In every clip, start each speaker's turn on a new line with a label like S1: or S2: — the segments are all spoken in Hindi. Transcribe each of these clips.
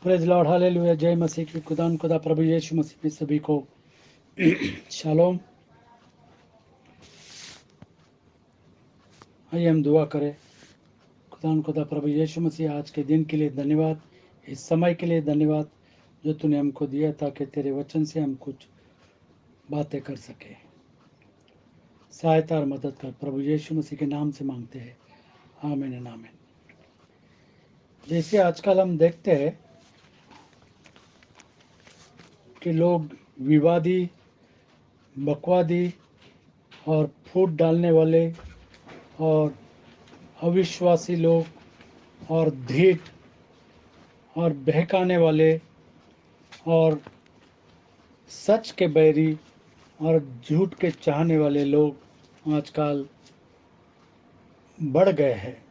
S1: Praise Lord, hallelujah. जय मसीह की। खुदा प्रभु यीशु मसीह में सभी को शालोम। आइए हम दुआ करें। खुदा प्रभु यीशु मसीह, आज के दिन के लिए धन्यवाद, इस समय के लिए धन्यवाद जो तूने हमको दिया ताकि तेरे वचन से हम कुछ बातें कर सके। सहायता और मदद कर, प्रभु यीशु मसीह के नाम से मांगते हैं, आमीन आमीन। जैसे आजकल हम देखते हैं कि लोग विवादी, बकवादी और फूट डालने वाले और अविश्वासी लोग और ढीठ और बहकाने वाले और सच के बैरी और झूठ के चाहने वाले लोग आजकल बढ़ गए हैं।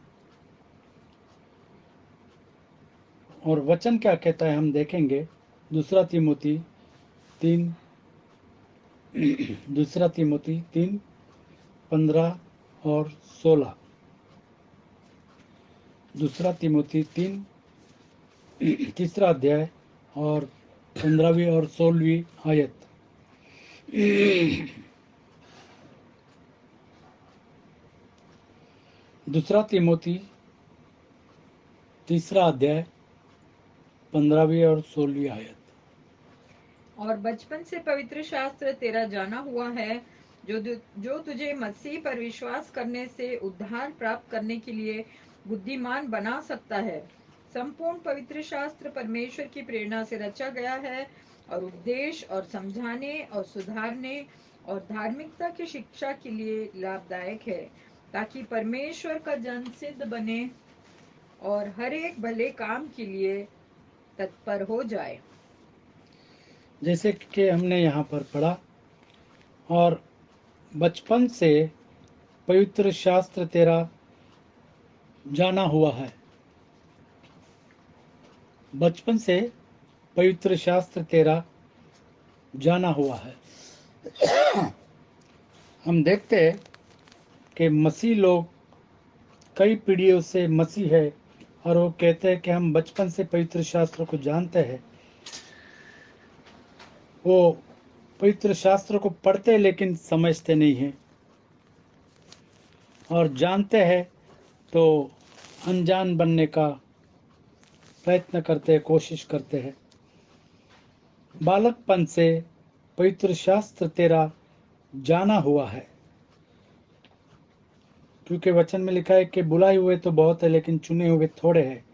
S1: और वचन क्या कहता है हम देखेंगे। दूसरा तीमुथी 3:15 और 16। दूसरा तीमुथी 3 तीसरा अध्याय और 15वीं और 16वीं आयत। दूसरा तीमुथी तीसरा अध्याय 15वीं और 16वीं आयत।
S2: और बचपन से पवित्र शास्त्र तेरा जाना हुआ है, जो तुझे मसीह पर विश्वास करने से उद्धार प्राप्त करने के लिए बुद्धिमान बना सकता है। संपूर्ण पवित्र शास्त्र परमेश्वर की प्रेरणा से रचा गया है और उपदेश और समझाने और सुधारने और धार्मिकता की शिक्षा के लिए लाभदायक है, ताकि परमेश्वर का जन सिद्ध बने और हर एक भले काम के लिए तत्पर हो जाए।
S1: जैसे कि हमने यहाँ पर पढ़ा, और बचपन से पवित्र शास्त्र तेरा जाना हुआ है। बचपन से पवित्र शास्त्र तेरा जाना हुआ है। हम देखते हैं कि मसीह लोग कई पीढ़ियों से मसीह है और वो कहते हैं कि हम बचपन से पवित्र शास्त्र को जानते हैं। वो पवित्र शास्त्र को पढ़ते लेकिन समझते नहीं हैं, और जानते हैं तो अनजान बनने का प्रयत्न करते हैं, कोशिश करते हैं। बालकपन से पवित्र शास्त्र तेरा जाना हुआ है, क्योंकि वचन में लिखा है कि बुलाए हुए तो बहुत है लेकिन चुने हुए थोड़े हैं,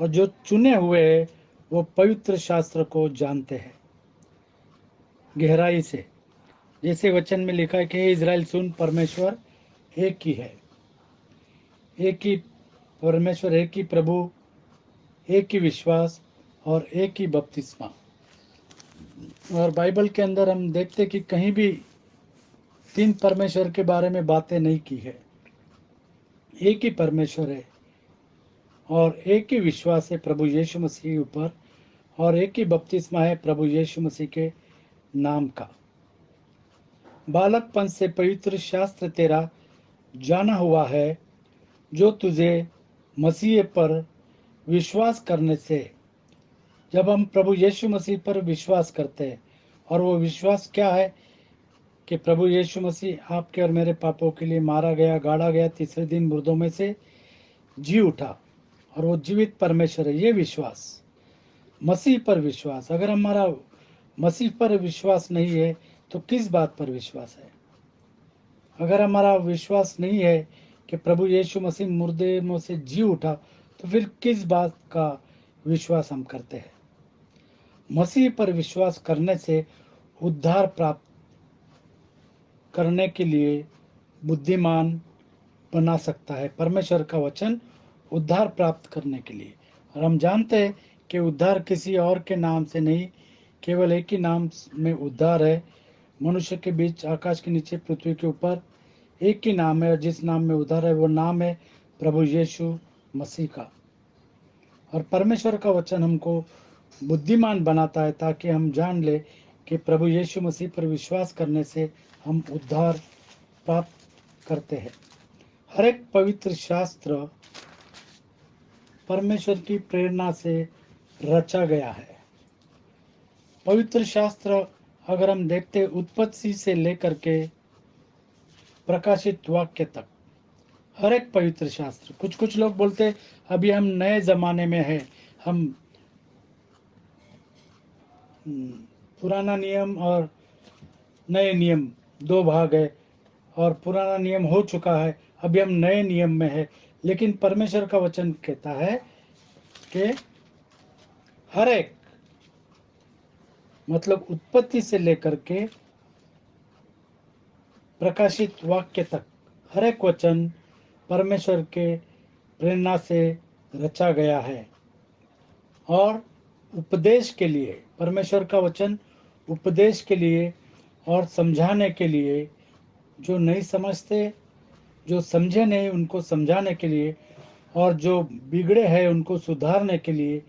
S1: और जो चुने हुए हैं वो पवित्र शास्त्र को जानते हैं गहराई से। जैसे वचन में लिखा है कि हे इज़राइल सुन, परमेश्वर एक ही है, एक ही परमेश्वर, एक ही प्रभु, एक ही विश्वास और एक ही बपतिस्मा। और बाइबल के अंदर हम देखते कि कहीं भी तीन परमेश्वर के बारे में बातें नहीं की है। एक ही परमेश्वर है और एक ही विश्वास है प्रभु यीशु मसीह के ऊपर, और एक ही बपतिस्मा है प्रभु यीशु मसीह के नाम का। बालकपन से पवित्र शास्त्र तेरा जाना हुआ है, जो तुझे मसीह पर विश्वास करने से, जब हम प्रभु यीशु मसीह पर विश्वास करते हैं, और वो विश्वास क्या है कि प्रभु यीशु मसीह आपके और मेरे पापों के लिए मारा गया, गाड़ा गया, तीसरे दिन मुर्दों में से जी उठा, और वो जीवित परमेश्वर है। ये विश्वास, मसीह पर विश्वास। अगर हमारा मसीह पर विश्वास नहीं है तो किस बात पर विश्वास है? अगर हमारा विश्वास नहीं है कि प्रभु यीशु मसीह मुर्दे में से जी उठा, तो फिर किस बात का विश्वास हम करते हैं? मसीह पर विश्वास करने से उद्धार प्राप्त करने के लिए बुद्धिमान बना सकता है। परमेश्वर का वचन उद्धार प्राप्त करने के लिए। और हम जानते हैं कि उद्धार किसी और के नाम से नहीं, केवल एक ही नाम में उद्धार है। मनुष्य के बीच, आकाश के नीचे, पृथ्वी के ऊपर एक ही नाम है, और जिस नाम में उद्धार है वो नाम है प्रभु यीशु मसीह का। और परमेश्वर का वचन हमको बुद्धिमान बनाता है ताकि हम जान ले कि प्रभु यीशु मसीह पर विश्वास करने से हम उद्धार प्राप्त करते हैं। हर एक पवित्र शास्त्र परमेश्वर की प्रेरणा से रचा गया है। पवित्र शास्त्र अगर हम देखते उत्पत्ति से लेकर के प्रकाशित वाक्य तक, हर एक पवित्र शास्त्र, कुछ कुछ लोग बोलते अभी हम नए जमाने में है, हम पुराना नियम और नए नियम दो भाग है, और पुराना नियम हो चुका है, अभी हम नए नियम में है। लेकिन परमेश्वर का वचन कहता है कि हर एक, मतलब उत्पत्ति से लेकर के प्रकाशित वाक्य तक, हर एक वचन परमेश्वर के प्रेरणा से रचा गया है। और उपदेश के लिए, परमेश्वर का वचन उपदेश के लिए और समझाने के लिए, जो नहीं समझते, जो समझे नहीं उनको समझाने के लिए, और जो बिगड़े हैं उनको सुधारने के लिए,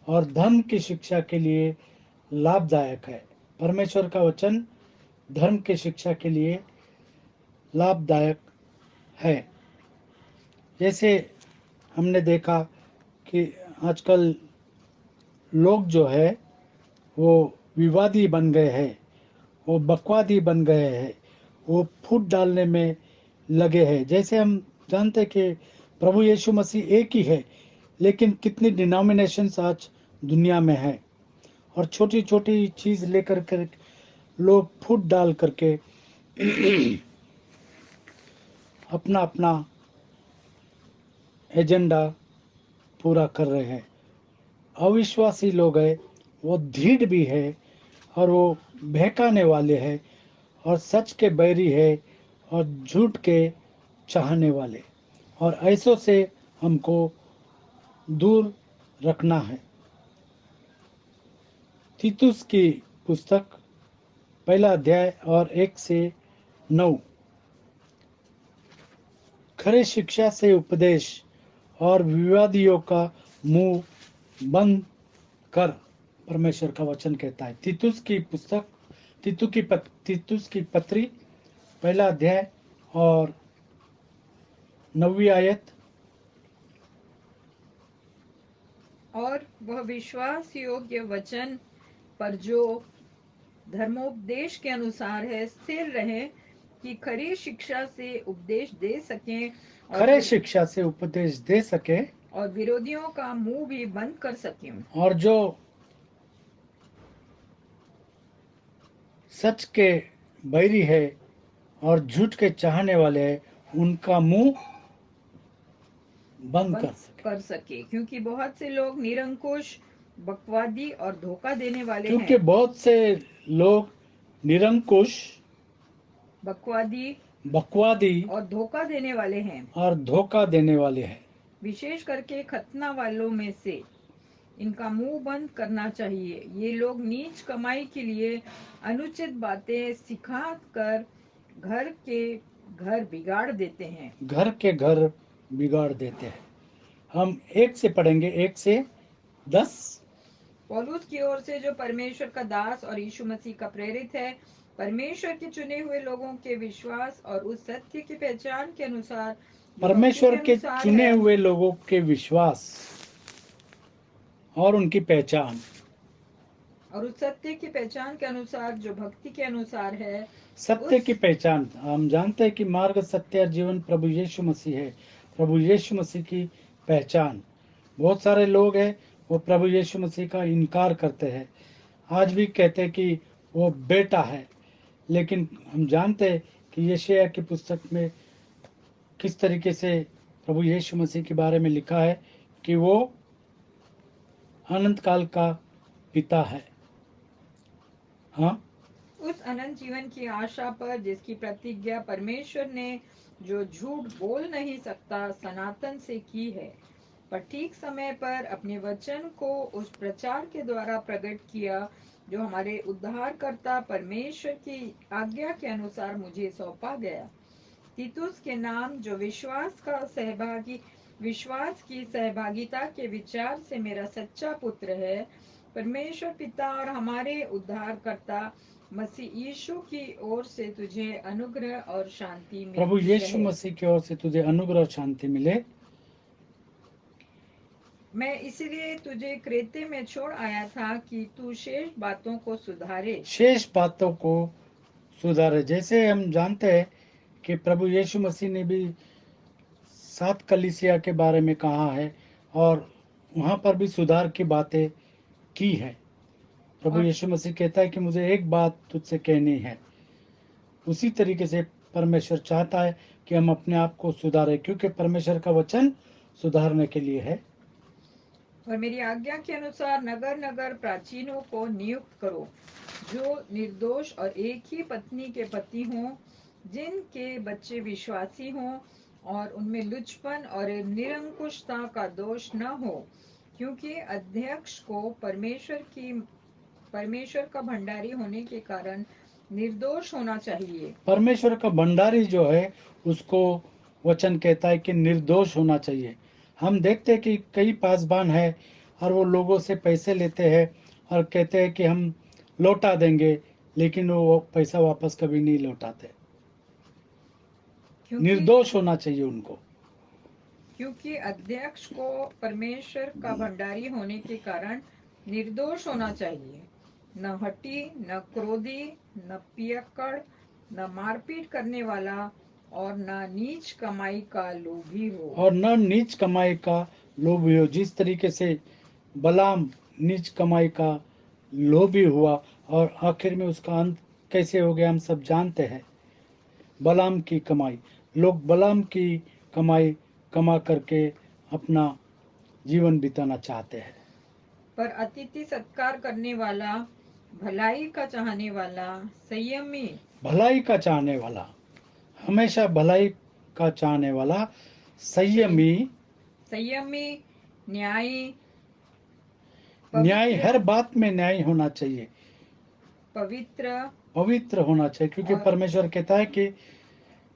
S1: और धर्म की शिक्षा के लिए लाभदायक है। परमेश्वर का वचन धर्म की शिक्षा के लिए लाभदायक है। जैसे हमने देखा कि आजकल लोग जो है वो विवादी बन गए हैं, वो बकवादी बन गए हैं, वो फूट डालने में लगे हैं। जैसे हम जानते हैं कि प्रभु यीशु मसीह एक ही है, लेकिन कितनी डिनोमिनेशंस आज दुनिया में है, और छोटी छोटी चीज लेकर कर लोग फूट डाल करके अपना अपना एजेंडा पूरा कर रहे हैं। अविश्वासी लोग हैं, वो धीर भी है, और वो बहकाने वाले हैं, और सच के बैरी है, और झूठ के चाहने वाले, और ऐसों से हमको दूर रखना है। तीतुस की पुस्तक पहला अध्याय और 1 से 9। खरे शिक्षा से उपदेश और विवादियों का मुंह बंद कर, परमेश्वर का वचन कहता है। तीतुस की पुस्तक, तीतुस की पत्री पहला अध्याय और 9वीं आयत।
S2: और वह विश्वास योग्य वचन पर जो धर्मोपदेश के अनुसार है स्थिर रहे, कि खरी शिक्षा से उपदेश दे सके,
S1: खरे शिक्षा से उपदेश दे सके,
S2: और विरोधियों का मुंह भी बंद कर सके।
S1: और जो सच के बैरी है और झूठ के चाहने वाले हैं, उनका मुंह बंद
S2: कर सके, क्योंकि बहुत से लोग निरंकुश, बकवादी और धोखा देने वाले
S1: क्योंकि
S2: हैं।
S1: बहुत से लोग निरंकुश, बकवादी
S2: और धोखा देने वाले हैं,
S1: और धोखा देने वाले हैं।
S2: विशेष करके खतना वालों में से इनका मुंह बंद करना चाहिए। ये लोग नीच कमाई के लिए अनुचित बातें सिखा कर घर के घर बिगाड़ देते हैं।
S1: घर के घर बिगाड़ देते हैं। हम 1 से पढ़ेंगे, 1 से 10।
S2: पौलुस की ओर से, जो परमेश्वर का दास और यीशु मसीह का प्रेरित है, परमेश्वर के चुने हुए लोगों के विश्वास और उस सत्य की पहचान के अनुसार,
S1: परमेश्वर के चुने हुए लोगों के विश्वास और उनकी पहचान,
S2: और उस सत्य की पहचान के अनुसार जो भक्ति के अनुसार है।
S1: सत्य की पहचान, हम जानते हैं कि मार्ग, सत्य और जीवन प्रभु यीशु मसीह है। प्रभु यीशु मसीह की पहचान, बहुत सारे लोग हैं वो प्रभु यीशु मसीह का इनकार करते हैं, आज भी कहते हैं कि वो बेटा है। लेकिन हम जानते हैं कि यशायाह की पुस्तक में किस तरीके से प्रभु यीशु मसीह के बारे में लिखा है कि वो अनंत काल का पिता है। हाँ,
S2: उस अनंत जीवन की आशा पर जिसकी प्रतिज्ञा परमेश्वर ने, जो झूठ बोल नहीं सकता, सनातन से की है, पर ठीक समय पर अपने वचन को उस प्रचार के द्वारा प्रकट किया जो हमारे उद्धारकर्ता परमेश्वर की आज्ञा के अनुसार मुझे सौंपा गया। तीतुस के नाम, जो विश्वास की सहभागिता के विचार से मेरा सच्चा पुत्र है, परमेश्वर पिता और हमारे उद्धारकर्ता मसीह यीशु की ओर से तुझे अनुग्रह और शांति मिले।
S1: प्रभु यीशु मसीह की ओर से तुझे अनुग्रह और शांति मिले।
S2: मैं इसीलिए तुझे क्रेते में छोड़ आया था कि तू शेष बातों को सुधारे।
S1: शेष बातों को सुधारे। जैसे हम जानते हैं कि प्रभु यीशु मसीह ने भी 7 कलीसिया के बारे में कहा है और वहाँ पर भी सुधार की बातें की है। प्रभु
S2: और
S1: यीशु मसीह कहता है कि मुझे एक बात तुझसे कहनी है। उसी तरीके से परमेश्वर चाहता है कि हम अपने आप को सुधारें, क्योंकि परमेश्वर का वचन सुधारने के लिए है।
S2: और मेरी आज्ञा के अनुसार नगर नगर प्राचीनों को नियुक्त करो, जो निर्दोष और एक ही पत्नी के पति हों, जिनके बच्चे विश्वासी हों और उनमें लुचपन और निरंकुशता का दोष न हो, क्योंकि अध्यक्ष को परमेश्वर का भंडारी होने के कारण निर्दोष होना चाहिए।
S1: परमेश्वर का भंडारी जो है उसको वचन कहता है कि निर्दोष होना चाहिए। हम देखते हैं कि कई पासबान है और वो लोगों से पैसे लेते हैं और कहते हैं कि हम लौटा देंगे, लेकिन वो पैसा वापस कभी नहीं लौटाते।
S2: क्योंकि
S1: निर्दोष होना चाहिए उनको।
S2: क्योंकि अध्यक्ष को परमेश्वर का भंडारी होने के कारण निर्दोष होना चाहिए, न हठी, न क्रोधी, न पियक्कड़, न मारपीट करने वाला और न नीच कमाई का लोभी हो।
S1: और न नीच कमाई का लोभी हो। जिस तरीके से बलाम नीच कमाई का लोभी हुआ और आखिर में उसका अंत कैसे हो गया हम सब जानते हैं। बलाम की कमाई, लोग बलाम की कमाई कमा करके अपना जीवन बिताना चाहते हैं।
S2: पर अतिथि सत्कार करने वाला, भलाई का चाहने वाला, संयमी,
S1: भलाई का चाहने वाला, हमेशा भलाई का चाहने वाला,
S2: संय-
S1: संयमी,
S2: संयमी, न्यायी,
S1: न्याय,
S2: पवित्र,
S1: हर बात में न्याय होना चाहिए,
S2: पवित्र
S1: पवित्र होना चाहिए, क्योंकि
S2: और
S1: परमेश्वर कहता है कि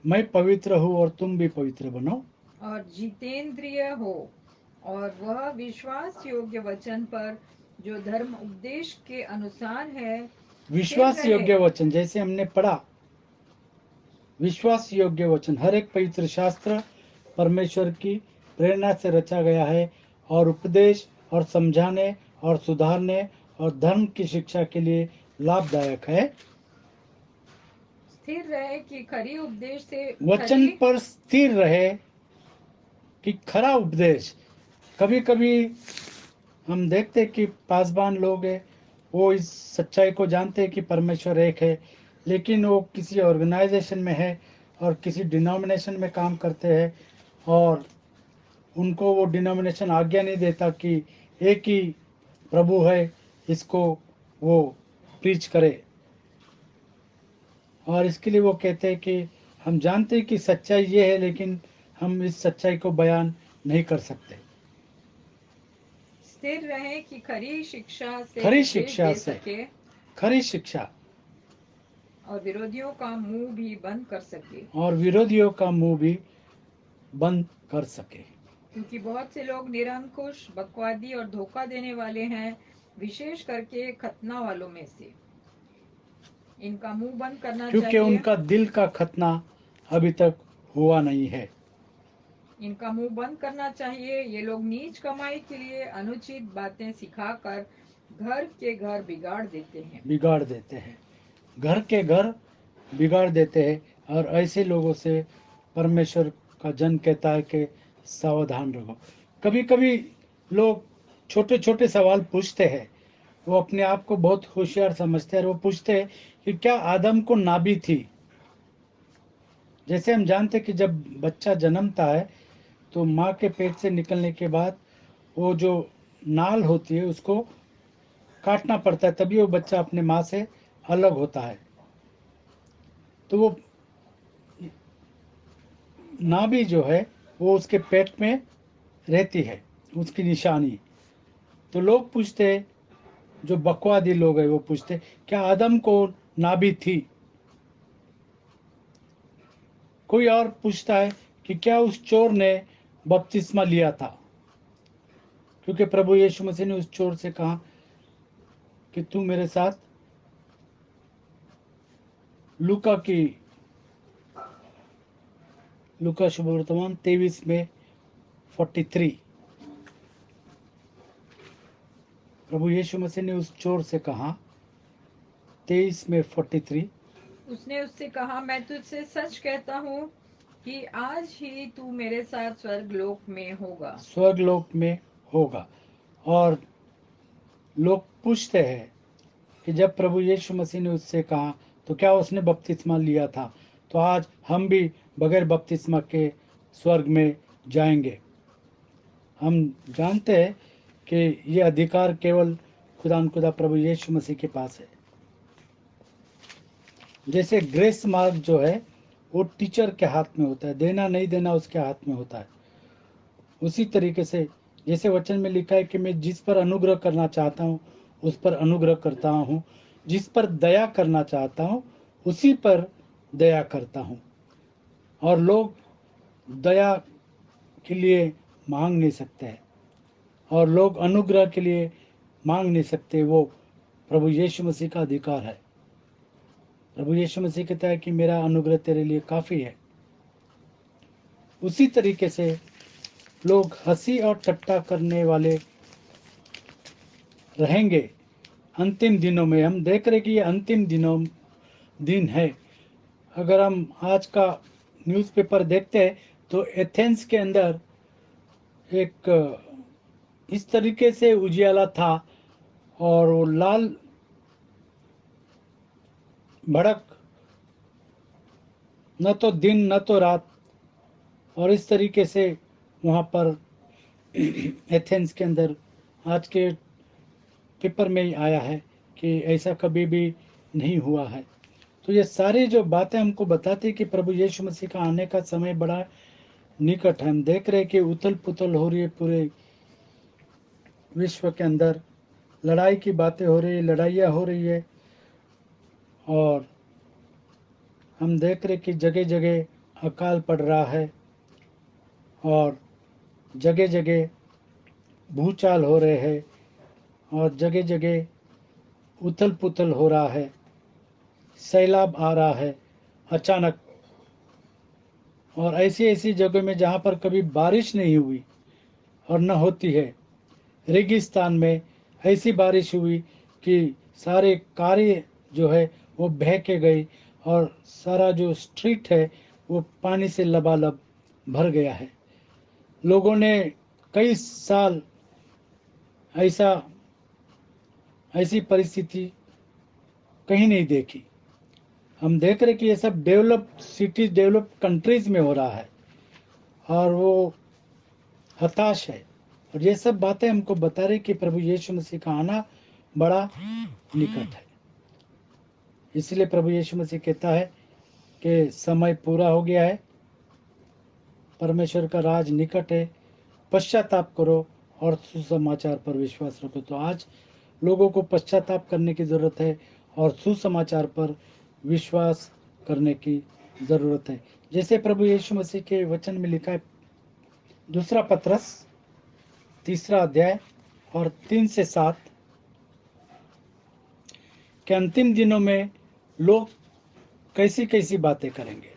S1: मैं पवित्र हूँ और तुम भी पवित्र बनो।
S2: जितेंद्रिय हो, और वह विश्वास योग्य वचन पर जो धर्म उपदेश के अनुसार है स्थिर
S1: विश्वास
S2: रहे।
S1: योग्य वचन, जैसे हमने पढ़ा, विश्वास योग्य वचन, हर एक पवित्र शास्त्र परमेश्वर की प्रेरणा से रचा गया है और उपदेश और समझाने और सुधारने और धर्म की शिक्षा के लिए लाभदायक है।
S2: स्थिर रहे कि खरी उपदेश से
S1: वचन
S2: खरी
S1: पर स्थिर रहे कि खरा उपदेश। कभी कभी हम देखते हैं कि पासबान लोग हैं, वो इस सच्चाई को जानते हैं कि परमेश्वर एक है, लेकिन वो किसी ऑर्गेनाइजेशन में है और किसी डिनोमिनेशन में काम करते हैं और उनको वो डिनोमिनेशन आज्ञा नहीं देता कि एक ही प्रभु है, इसको वो प्रीच करे। और इसके लिए वो कहते हैं कि हम जानते हैं कि सच्चाई ये है, लेकिन हम इस सच्चाई को बयान नहीं कर सकते।
S2: स्थिर रहे कि खरी शिक्षा से
S1: खरी
S2: उपदेश
S1: शिक्षा
S2: दे
S1: से,
S2: सके
S1: खरी शिक्षा,
S2: और विरोधियों का मुंह भी बंद कर सके,
S1: और विरोधियों का मुंह भी बंद कर सके।
S2: क्योंकि बहुत से लोग निरंकुश, बकवादी और धोखा देने वाले हैं, विशेष करके खतना वालों में से। इनका मुंह बंद करना
S1: क्योंकि
S2: चाहिए।
S1: उनका दिल का खतना अभी तक हुआ नहीं है।
S2: इनका मुंह बंद करना चाहिए। ये लोग नीच कमाई के लिए अनुचित बातें सिखाकर घर के घर बिगाड़ देते हैं।
S1: बिगाड़ देते हैं, घर के घर बिगाड़ देते हैं। और ऐसे लोगों से परमेश्वर का जन कहता है कि सावधान रहो। कभी कभी लोग छोटे छोटे सवाल पूछते हैं, वो अपने आप को बहुत होशियार समझते हैं और वो पूछते हैं कि क्या आदम को नाभि थी। जैसे हम जानते हैं कि जब बच्चा जन्मता है तो माँ के पेट से निकलने के बाद वो जो नाल होती है उसको काटना पड़ता है, तभी वो बच्चा अपने माँ से अलग होता है। तो वो नाभि जो है वो उसके पेट में रहती है, उसकी निशानी। तो लोग पूछते, जो बकवादी लोग हैं वो पूछते, क्या आदम को नाभि थी। कोई और पूछता है कि क्या उस चोर ने बपतिस्मा लिया था, क्योंकि प्रभु यीशु मसीह ने उस चोर से कहा कि तू मेरे साथ लूका की, लूका शुभ वर्तमान 23 में 43, प्रभु यीशु मसीह ने उस चोर से कहा 23 में 43,
S2: उसने उससे कहा, मैं तुझसे सच कहता हूँ कि आज ही तू मेरे साथ स्वर्गलोक में होगा।
S1: स्वर्गलोक में होगा। और लोग पूछते हैं कि जब प्रभु यीशु मसीह ने उससे कहा तो क्या उसने बपतिस्मा लिया था? तो आज हम भी बगैर बपतिस्मा के स्वर्ग में जाएंगे। हम जानते हैं कि ये अधिकार केवल खुदा प्रभु यीशु मसीह के पास है। जैसे ग्रेस मार्क जो है वो टीचर के हाथ में होता है, देना नहीं देना उसके हाथ में होता है। उसी तरीके से जैसे वचन में लिखा है कि मैं जिस पर अनुग्रह करना चाहता हूँ उस पर अनुग्रह करता हूँ, जिस पर दया करना चाहता हूँ उसी पर दया करता हूँ। और लोग दया के लिए मांग नहीं सकते हैं और लोग अनुग्रह के लिए मांग नहीं सकते। वो प्रभु यीशु मसीह का अधिकार है। प्रभु यीशु मसीह कहता है कि मेरा अनुग्रह तेरे लिए काफ़ी है। उसी तरीके से लोग हंसी और ठट्टा करने वाले रहेंगे अंतिम दिनों में। हम देख रहे कि ये अंतिम दिन है। अगर हम आज का न्यूज़पेपर देखते हैं तो एथेंस के अंदर एक इस तरीके से उजियाला था और वो लाल भड़क, न तो दिन न तो रात। और इस तरीके से वहाँ पर एथेंस के अंदर आज के पेपर में ही आया है कि ऐसा कभी भी नहीं हुआ है। तो ये सारी जो बातें हमको बताती है कि प्रभु यीशु मसीह का आने का समय बड़ा निकट है। हम देख रहे हैं कि उथल पुथल हो रही है पूरे विश्व के अंदर, लड़ाई की बातें हो रही है, लड़ाइयाँ हो रही है। और हम देख रहे कि जगह जगह अकाल पड़ रहा है और जगह जगह भूचाल हो रहे हैं और जगह जगह उथल पुथल हो रहा है, सैलाब आ रहा है अचानक। और ऐसी ऐसी जगह में जहाँ पर कभी बारिश नहीं हुई और न होती है, रेगिस्तान में ऐसी बारिश हुई कि सारे कार्य जो है वो बह के गई और सारा जो स्ट्रीट है वो पानी से लबालब भर गया है। लोगों ने कई साल ऐसी परिस्थिति कहीं नहीं देखी। हम देख रहे कि ये सब डेवलप्ड सिटीज, डेवलप्ड कंट्रीज में हो रहा है और वो हताश है। और ये सब बातें हमको बता रही कि प्रभु यीशु मसीह का आना बड़ा निकट है। इसलिए प्रभु यीशु मसीह कहता है कि समय पूरा हो गया है, परमेश्वर का राज निकट है, पश्चाताप करो और सुसमाचार पर विश्वास रखो। तो आज लोगों को पश्चाताप करने की ज़रूरत है और सुसमाचार पर विश्वास करने की ज़रूरत है। जैसे प्रभु यीशु मसीह के वचन में लिखा है, दूसरा पत्रस 3 अध्याय और 3 से 7, कि अंतिम दिनों में लोग कैसी कैसी बातें करेंगे।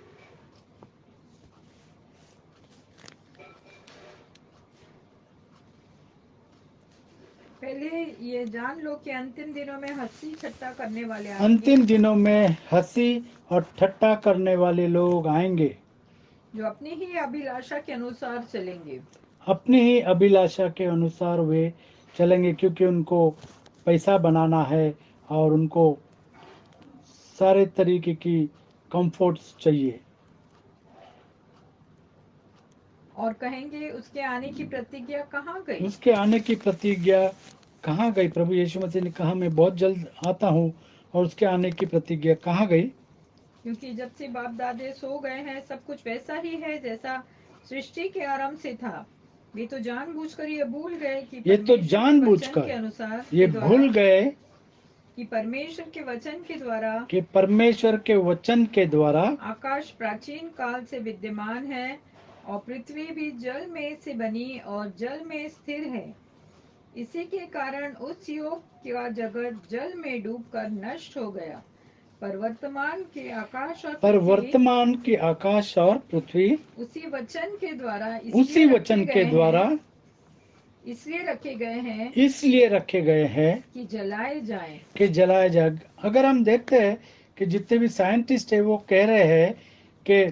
S2: पहले ये जान लो कि अंतिम दिनों में हंसी ठट्टा करने वाले आएंगे,
S1: अंतिम दिनों में हंसी और ठट्टा करने वाले लोग आएंगे,
S2: जो अपनी ही अभिलाषा के अनुसार चलेंगे।
S1: अपनी ही अभिलाषा के अनुसार वे चलेंगे, क्योंकि उनको पैसा बनाना है और उनको सारे तरीके की कंफर्ट्स चाहिए।
S2: और कहेंगे, उसके आने की प्रतिज्ञा कहाँ गई?
S1: उसके आने की प्रतिज्ञा कहाँ गई? प्रभु यीशु मसीह ने कहा मैं बहुत जल्द आता हूँ, और उसके आने की प्रतिज्ञा कहाँ गई?
S2: क्योंकि जब से बाप दादे सो गए हैं, सब कुछ वैसा ही है जैसा सृष्टि के आरंभ से था। वे तो जानबूझकर ये भूल गए कि
S1: ये तो
S2: परमेश्वर के
S1: जानबूझकर
S2: वचन के अनुसार
S1: ये
S2: के द्वारा
S1: भूल गए
S2: कि परमेश्वर के वचन के द्वारा
S1: कि परमेश्वर के वचन के द्वारा
S2: आकाश प्राचीन काल से विद्यमान है और पृथ्वी भी जल में से बनी और जल में स्थिर है। इसी के कारण उस युग का जगत जल में डूबकर नष्ट हो गया। पर वर्तमान के आकाश और पृथ्वी उसी वचन के द्वारा इसलिए
S1: उसी वचन
S2: रखे
S1: के
S2: गए
S1: द्वारा
S2: हैं इसलिए रखे गए हैं
S1: इसलिए रखे गए हैं
S2: कि जलाए जाएं।
S1: कि जलाया जाए। अगर हम देखते हैं कि जितने भी साइंटिस्ट है वो कह रहे हैं कि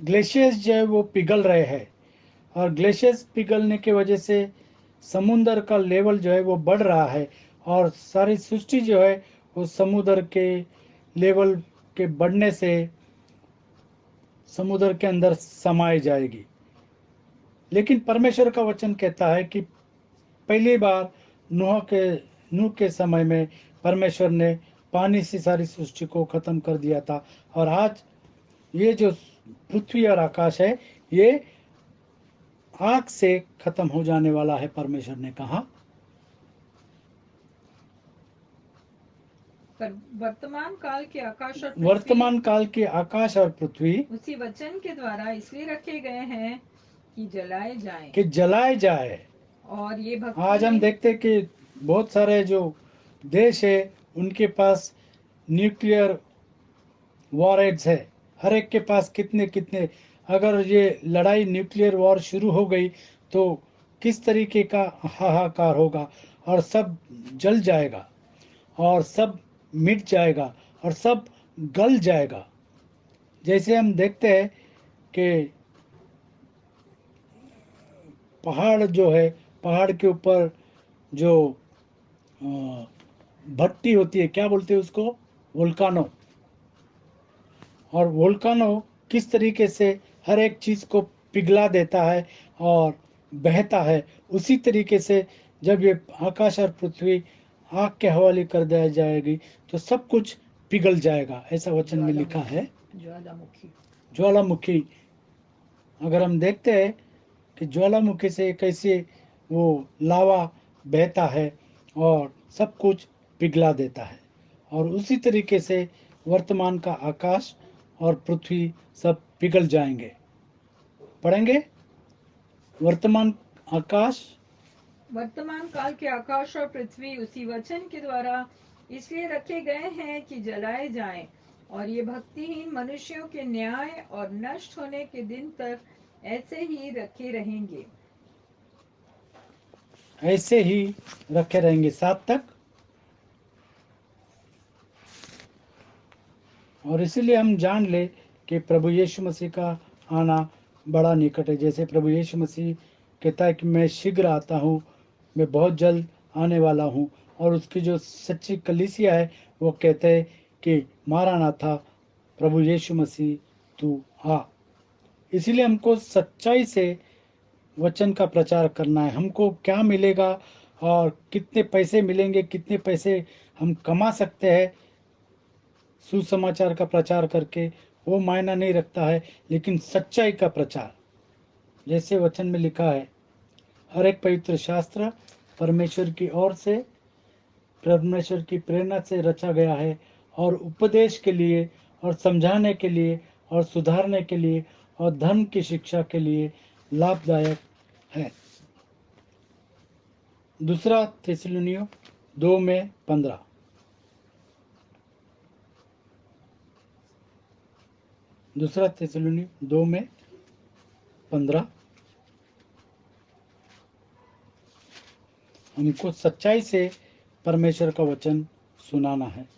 S1: ग्लेशियर्स जो है वो पिघल रहे हैं, और ग्लेशियर्स पिघलने की वजह से समुद्र का लेवल जो है वो बढ़ रहा है, और सारी सृष्टि जो है वो समुद्र के लेवल के बढ़ने से समुद्र के अंदर समाई जाएगी। लेकिन परमेश्वर का वचन कहता है कि पहली बार नूह के समय में परमेश्वर ने पानी से सारी सृष्टि को खत्म कर दिया था, और आज ये जो पृथ्वी और आकाश है ये आग से खत्म हो जाने वाला है, परमेश्वर ने कहा।
S2: पर वर्तमान काल के आकाश और पृथ्वी
S1: वर्तमान काल के आकाश और पृथ्वी
S2: उसी वचन के द्वारा इसलिए रखे गए हैं कि जलाए जाएं।
S1: कि जलाए जाए।
S2: और ये
S1: आज हम
S2: भक्ति
S1: देखते हैं कि बहुत सारे जो देश है उनके पास न्यूक्लियर वॉरहेड्स है, हर एक के पास कितने कितने। अगर ये लड़ाई न्यूक्लियर वॉर शुरू हो गई तो किस तरीके का हाहाकार होगा, और सब जल जाएगा, और सब मिट जाएगा, और सब गल जाएगा। जैसे हम देखते हैं कि पहाड़ जो है, पहाड़ के ऊपर जो भट्टी होती है, क्या बोलते हैं उसको, वोल्कानो। और वोल्कानो किस तरीके से हर एक चीज को पिघला देता है और बहता है, उसी तरीके से जब ये आकाश और पृथ्वी आग के हवाले कर दिया जाएगी तो सब कुछ पिघल जाएगा, ऐसा वचन में लिखा है।
S2: ज्वालामुखी
S1: ज्वालामुखी, अगर हम देखते हैं कि ज्वालामुखी से कैसे वो लावा बहता है और सब कुछ पिघला देता है, और उसी तरीके से वर्तमान का आकाश और पृथ्वी सब पिघल जाएंगे। पढ़ेंगे, वर्तमान आकाश
S2: वर्तमान काल के आकाश और पृथ्वी उसी वचन के द्वारा इसलिए रखे गए हैं कि जलाए जाएं, और ये भक्तिहीन मनुष्यों के न्याय और नष्ट होने के दिन तक ऐसे ही रखे रहेंगे।
S1: ऐसे ही रखे रहेंगे 7 तक। और इसीलिए हम जान ले कि प्रभु यीशु मसीह का आना बड़ा निकट है। जैसे प्रभु यीशु मसीह कहता है कि मैं शीघ्र आता हूँ, मैं बहुत जल्द आने वाला हूँ। और उसकी जो सच्ची कलीसिया है वो कहते हैं कि मारानाथा, प्रभु यीशु मसीह तू आ। इसीलिए हमको सच्चाई से वचन का प्रचार करना है। हमको क्या मिलेगा और कितने पैसे मिलेंगे, कितने पैसे हम कमा सकते हैं सुसमाचार का प्रचार करके, वो मायना नहीं रखता है, लेकिन सच्चाई का प्रचार। जैसे वचन में लिखा है, हर एक पवित्र शास्त्र परमेश्वर की ओर से, परमेश्वर की प्रेरणा से रचा गया है, और उपदेश के लिए, और समझाने के लिए, और सुधारने के लिए, और धर्म की शिक्षा के लिए लाभदायक है। दूसरा थिस्सलुनीय 2:15। दूसरा थिस्सलुनीय 2:15। हमको सच्चाई से परमेश्वर का वचन सुनाना है।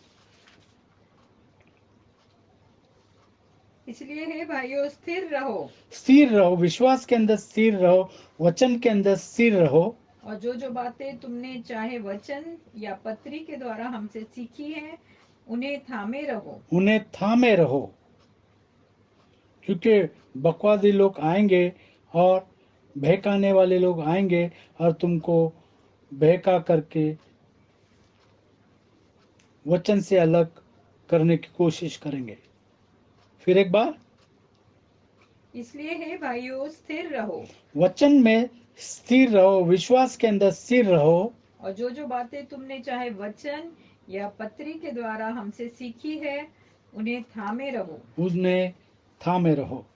S2: इसलिए हे भाइयों, स्थिर रहो,
S1: स्थिर रहो, विश्वास के अंदर स्थिर रहो, वचन के अंदर स्थिर रहो।
S2: और जो बातें तुमने चाहे वचन या पत्री के द्वारा हमसे सीखी हैं उन्हें थामे रहो।
S1: उन्हें थामे रहो, क्योंकि बकवादी लोग आएंगे और बहकाने वाले लोग आएंगे और तुमको बहका करके वचन से अलग करने की कोशिश करेंगे। फिर एक बार,
S2: इसलिए हे भाइयों, स्थिर रहो,
S1: वचन में स्थिर रहो, विश्वास के अंदर स्थिर रहो,
S2: और जो बातें तुमने चाहे वचन या पत्री के द्वारा हमसे सीखी है उन्हें थामे रहो।
S1: उन्हें थामे रहो।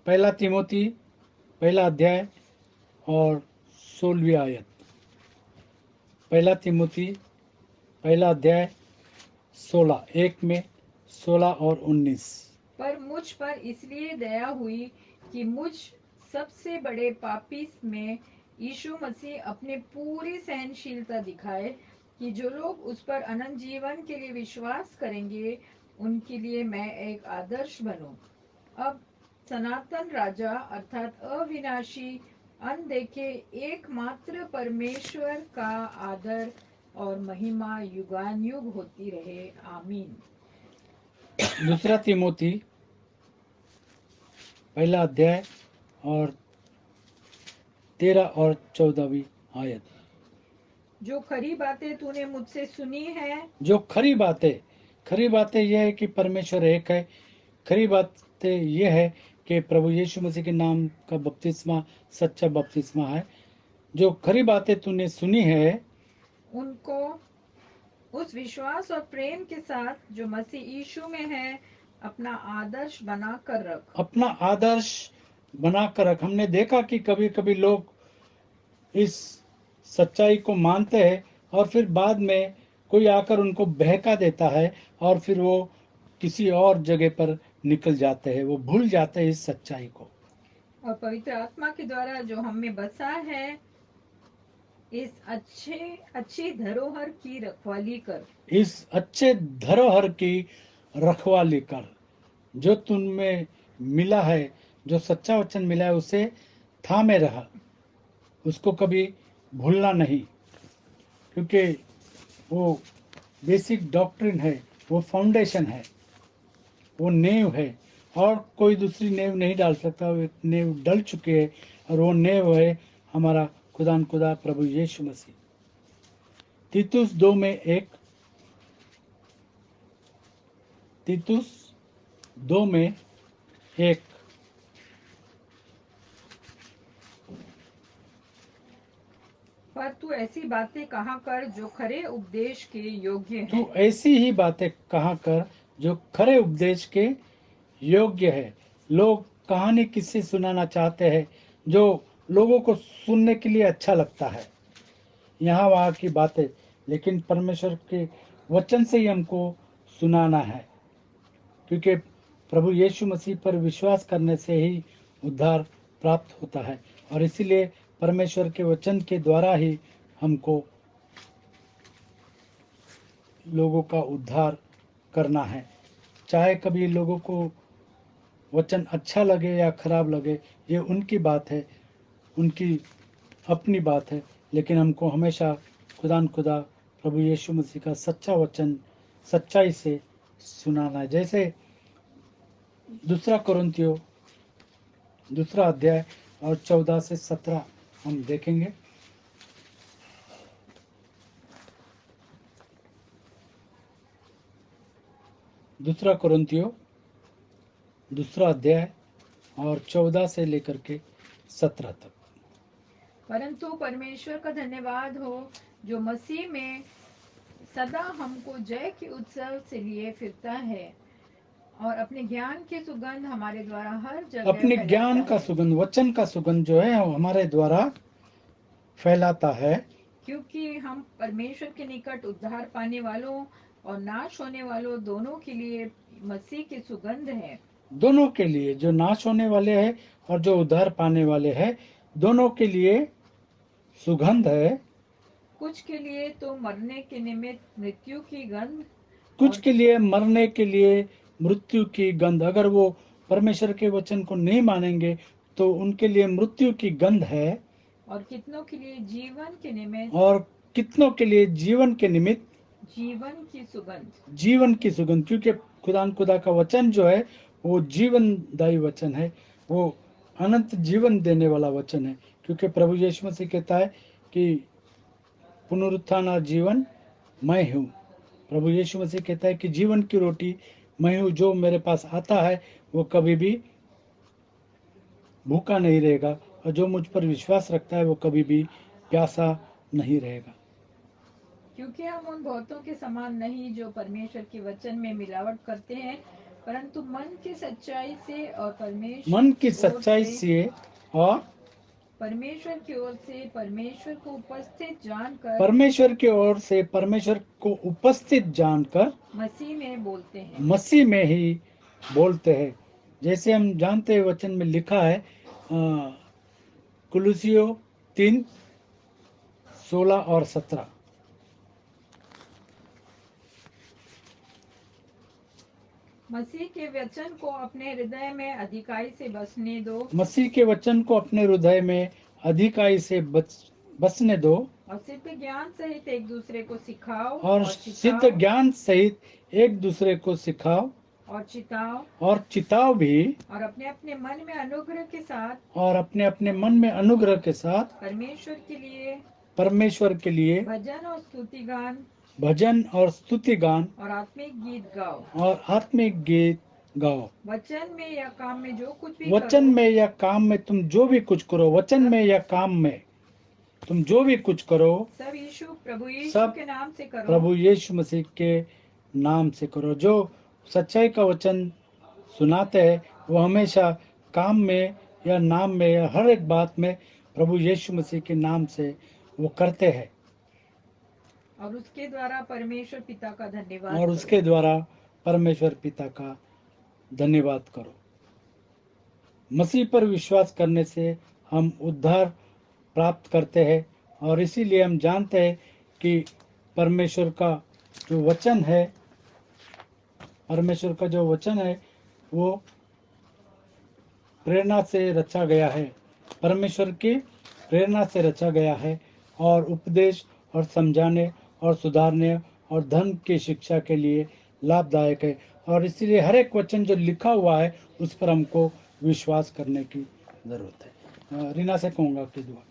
S1: पहला तिमोथी पहला अध्याय और 16वीं आयत। पहला तिमोथी पहला अध्याय 16, एक में 16 और 19।
S2: पर मुझ पर इसलिए दया हुई कि मुझ सबसे बड़े पापी में यीशु मसीह अपनी पूरी सहनशीलता दिखाए कि जो लोग उस पर अनंत जीवन के लिए विश्वास करेंगे उनके लिए मैं एक आदर्श बनूं। अब सनातन राजा अर्थात अविनाशी अनदेखे एकमात्र परमेश्वर का आदर और महिमा युगानुयुग होती रहे। आमीन।
S1: दूसरा तिमोथी पहला अध्याय और 13 और 14वीं आयत।
S2: जो खरी बातें तूने मुझसे सुनी है,
S1: जो खरी बातें यह है कि परमेश्वर एक है। खरी बातें यह है कि प्रभु यीशु मसीह के नाम का बपतिस्मा सच्चा बपतिस्मा है। जो खरी बातें तूने सुनी है
S2: उनको उस विश्वास और प्रेम के साथ जो मसीह यीशु में है अपना आदर्श बना कर रख।
S1: अपना आदर्श बनाकर रख। हमने देखा कि कभी कभी लोग इस सच्चाई को मानते हैं और फिर बाद में कोई आकर उनको बहका देता है और फिर वो किसी और जगह पर निकल जाते हैं, वो भूल जाते हैं इस सच्चाई को।
S2: और पवित्र आत्मा के द्वारा जो हम में बसा है इस अच्छी धरोहर की रखवाली कर।
S1: इस अच्छे धरोहर की रखवाली कर। जो तुममें मिला है, जो सच्चा वचन मिला है, उसे थामे रहा, उसको कभी भूलना नहीं, क्योंकि वो बेसिक डॉक्ट्रिन है, वो फाउंडेशन है, वो नींव है और कोई दूसरी नींव नहीं डाल सकता। वो नींव डल चुकी है और वो नींव है हमारा खुदा प्रभु यीशु मसीह। तीतुस 2 में 1, तीतुस 2 में 1।
S2: पर तू ऐसी बातें कहा कर जो खरे उपदेश के योग्य
S1: तू
S2: है।
S1: ऐसी ही बातें कहा कर जो खरे उपदेश के योग्य है। लोग कहानी किस्से सुनाना चाहते हैं जो लोगों को सुनने के लिए अच्छा लगता है, यहाँ वहाँ की बातें, लेकिन परमेश्वर के वचन से ही हमको सुनाना है, क्योंकि प्रभु यीशु मसीह पर विश्वास करने से ही उद्धार प्राप्त होता है। और इसीलिए परमेश्वर के वचन के द्वारा ही हमको लोगों का उद्धार करना है। चाहे कभी लोगों को वचन अच्छा लगे या खराब लगे, ये उनकी बात है, उनकी अपनी बात है, लेकिन हमको हमेशा खुदा प्रभु यीशु मसीह का सच्चा वचन सच्चाई से सुनाना है। जैसे दूसरा कोरिन्थियों 2 अध्याय और 14 से 17 हम देखेंगे। दूसरा कोरिन्थियों 2 अध्याय और 14 से लेकर के 17 तक।
S2: परंतु परमेश्वर का धन्यवाद हो जो मसीह में सदा हमको जय के उत्सव से लिए फिरता है और अपने ज्ञान की सुगंध हमारे द्वारा हर जगह
S1: अपने ज्ञान का सुगंध, वचन का सुगंध जो है हमारे द्वारा फैलाता है,
S2: क्योंकि हम परमेश्वर के निकट उद्धार पाने वालों और नाश होने वालों दोनों के लिए मसीह की सुगंध है।
S1: दोनों के लिए, जो नाश होने वाले हैं और जो उद्धार पाने वाले हैं, दोनों के लिए सुगंध है।
S2: कुछ के लिए तो मरने के निमित्त मृत्यु की गंध,
S1: कुछ के लिए मरने के लिए मृत्यु की गंध। अगर वो परमेश्वर के वचन को नहीं मानेंगे तो उनके लिए मृत्यु की गंध है,
S2: और कितनों के लिए जीवन के निमित्त,
S1: और कितनों के लिए जीवन के निमित्त
S2: जीवन की सुगंध।
S1: जीवन की सुगंध, क्योंकि खुदा का वचन जो है वो जीवनदायी वचन है, वो अनंत जीवन देने वाला वचन है। क्योंकि प्रभु यीशु मसीह कहता है कि पुनरुत्थान और जीवन मैं हूँ। प्रभु यीशु मसीह कहता है कि जीवन की रोटी मैं हूँ, जो मेरे पास आता है वो कभी भी भूखा नहीं रहेगा, और जो मुझ पर विश्वास रखता है वो कभी भी प्यासा नहीं रहेगा।
S2: क्योंकि हम उन बहुतों के समान नहीं जो परमेश्वर के वचन में मिलावट करते हैं, परंतु मन की सच्चाई से और
S1: मन की सच्चाई से और
S2: परमेश्वर की ओर से परमेश्वर को उपस्थित जानकर,
S1: परमेश्वर की ओर से परमेश्वर को उपस्थित जानकर
S2: मसीह में बोलते हैं।
S1: मसीह में ही बोलते हैं। जैसे हम जानते हैं वचन में लिखा है कुलुसियों 3, 16 और 17।
S2: मसीह के वचन को अपने हृदय में अधिकाई से बसने दो
S1: मसीह के वचन को अपने हृदय में अधिकाई से बसने दो
S2: और सिद्ध ज्ञान सहित एक दूसरे को सिखाओ
S1: और सिद्ध ज्ञान सहित एक दूसरे को सिखाओ और चिताओ भी
S2: और अपने अपने मन में अनुग्रह के साथ परमेश्वर के लिए भजन और स्तुतिगान और आत्मिक
S1: गीत गाओ।
S2: वचन में या काम में जो कुछ भी
S1: वचन
S2: करो,
S1: में या काम में तुम जो भी कुछ करो, वचन में या काम में तुम जो भी कुछ करो,
S2: सब प्रभु यीशु
S1: सब
S2: के नाम से करो।
S1: प्रभु यीशु मसीह के नाम से करो। जो सच्चाई का वचन सुनाते हैं वो हमेशा काम में या नाम में या हर एक बात में प्रभु यीशु मसीह के नाम से वो करते हैं
S2: और उसके द्वारा परमेश्वर पिता का धन्यवाद
S1: और
S2: करो।
S1: उसके द्वारा परमेश्वर पिता का धन्यवाद करो। मसीह पर विश्वास करने से हम उद्धार प्राप्त करते हैं और इसीलिए हम जानते हैं कि परमेश्वर का जो वचन है, परमेश्वर का जो वचन है वो प्रेरणा से रचा गया है, परमेश्वर की प्रेरणा से रचा गया है और उपदेश और समझाने और सुधारने और धर्म की शिक्षा के लिए लाभदायक है। और इसीलिए हर एक वचन जो लिखा हुआ है उस पर हमको विश्वास करने की जरूरत है। रीना से कहूँगा कि दुआ।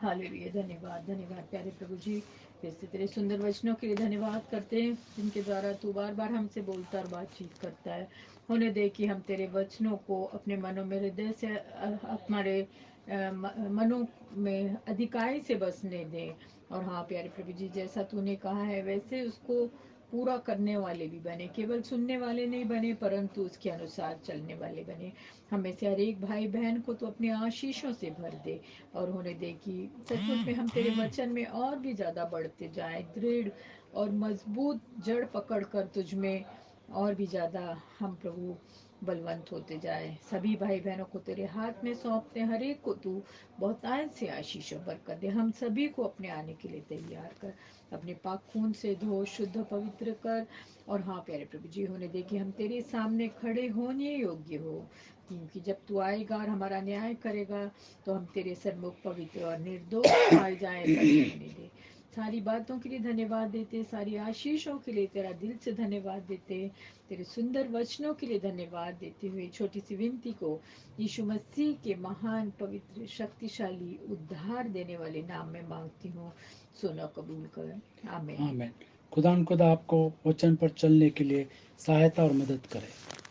S2: हालेलुया, धन्यवाद धन्यवाद प्यारे प्रभु जी, फिर से तेरे सुंदर वचनों के लिए धन्यवाद करते हैं जिनके द्वारा तू बार बार हमसे बोलता और बातचीत करता है। होने दे कि हम तेरे वचनों को अपने मनों में, हृदय से, हमारे मनों में अधिकाई से बसने दें। और हाँ प्यारे प्रभु जी, जैसा तूने कहा है वैसे उसको पूरा करने वाले भी बने, केवल सुनने वाले नहीं बने परंतु उसके अनुसार चलने वाले बने। हमें से हर एक भाई बहन को तो अपने आशीषों से भर दे और होने दे कि सचमुच में हम तेरे वचन में और भी ज्यादा बढ़ते जाएं, दृढ़ और मजबूत जड़ पकड़कर तुझ में और भी ज्यादा हम प्रभु बलवंत होते जाए। सभी भाई बहनों को तेरे हाथ में सौंपते, हर एक को तू बहुतायत से आशीष और बरकत दे। हम सभी को अपने आने के लिए तैयार कर, अपने पाक खून से धो, शुद्ध पवित्र कर। और हाँ प्यारे प्रभु जी, होने दे कि हम तेरे सामने खड़े होने योग्य हो, क्योंकि जब तू आएगा और हमारा न्याय करेगा तो हम तेरे सन्मुख पवित्र और निर्दोष पाए जाए। होने दे। सारी बातों के लिए धन्यवाद देते, सारी आशीषों के लिए तेरा दिल से धन्यवाद देते, तेरे सुंदर वचनों के लिए धन्यवाद देते हुए छोटी सी विनती को यीशु मसीह के महान पवित्र शक्तिशाली उद्धार देने वाले नाम में मांगती हूँ। सुनो, कबूल कर। आमीन।
S1: आमीन। खुदा आपको वचन पर चलने के लिए सहायता और मदद करे।